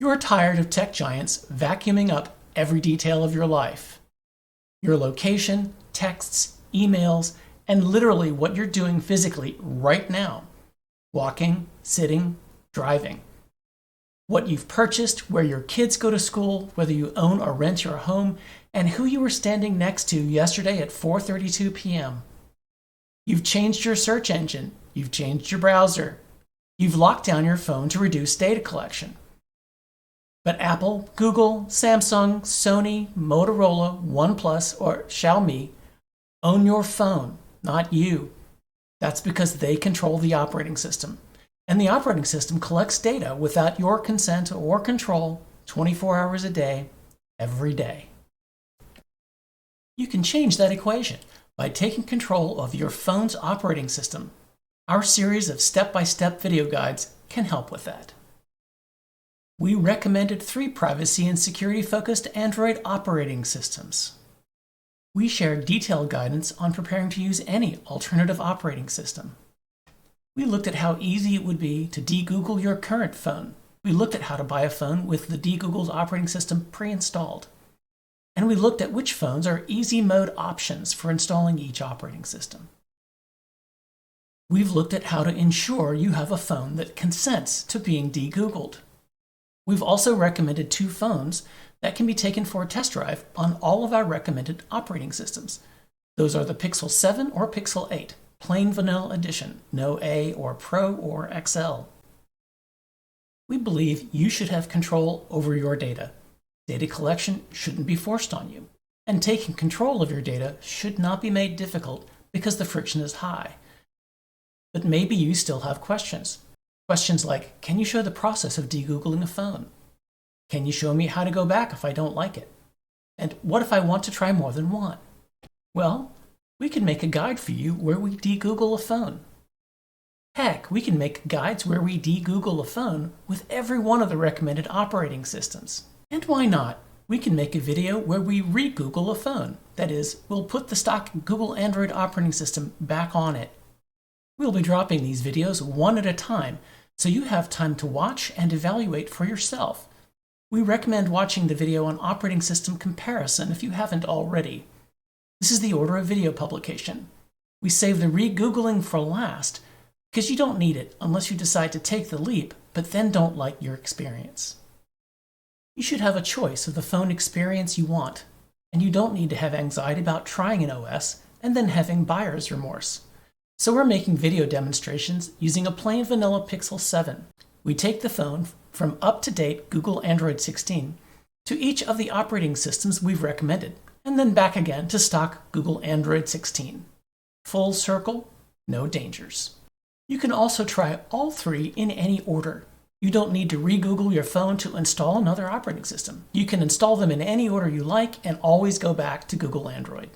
You're tired of tech giants vacuuming up every detail of your life. Your location, texts, emails, and literally what you're doing physically right now. Walking, sitting, driving. What you've purchased, where your kids go to school, whether you own or rent your home, and who you were standing next to yesterday at 4:32 p.m. You've changed your search engine. You've changed your browser. You've locked down your phone to reduce data collection. But Apple, Google, Samsung, Sony, Motorola, OnePlus, or Xiaomi own your phone, not you. That's because they control the operating system. And the operating system collects data without your consent or control 24 hours a day, every day. You can change that equation by taking control of your phone's operating system. Our series of step-by-step video guides can help with that. We recommended 3 privacy and security-focused Android operating systems. We shared detailed guidance on preparing to use any alternative operating system. We looked at how easy it would be to de-Google your current phone. We looked at how to buy a phone with the de-Googled operating system pre-installed. And we looked at which phones are easy mode options for installing each operating system. We've looked at how to ensure you have a phone that consents to being de-Googled. We've also recommended 2 phones that can be taken for a test drive on all of our recommended operating systems. Those are the Pixel 7 or Pixel 8, plain vanilla edition, no A or Pro or XL. We believe you should have control over your data. Data collection shouldn't be forced on you, and taking control of your data should not be made difficult because the friction is high. But maybe you still have questions. Questions like, can you show the process of de-Googling a phone? Can you show me how to go back if I don't like it? And what if I want to try more than one? Well, we can make a guide for you where we de-Google a phone. Heck, we can make guides where we de-Google a phone with every one of the recommended operating systems. And why not? We can make a video where we re-Google a phone. That is, we'll put the stock Google Android operating system back on it. We'll be dropping these videos one at a time, so you have time to watch and evaluate for yourself. We recommend watching the video on operating system comparison if you haven't already. This is the order of video publication. We save the re-Googling for last because you don't need it unless you decide to take the leap, but then don't like your experience. You should have a choice of the phone experience you want, and you don't need to have anxiety about trying an OS and then having buyer's remorse. So we're making video demonstrations using a plain vanilla Pixel 7. We take the phone from up-to-date Google Android 16 to each of the operating systems we've recommended, and then back again to stock Google Android 16. Full circle, no dangers. You can also try all 3 in any order. You don't need to re-Google your phone to install another operating system. You can install them in any order you like and always go back to Google Android.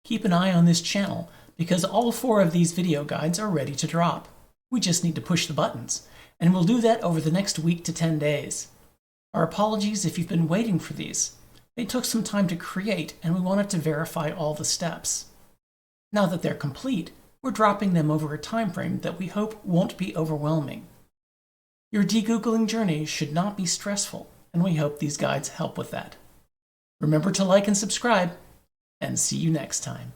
Keep an eye on this channel because all 4 of these video guides are ready to drop. We just need to push the buttons, and we'll do that over the next week to 10 days. Our apologies if you've been waiting for these. They took some time to create, and we wanted to verify all the steps. Now that they're complete, we're dropping them over a time frame that we hope won't be overwhelming. Your de-Googling journey should not be stressful, and we hope these guides help with that. Remember to like and subscribe, and see you next time.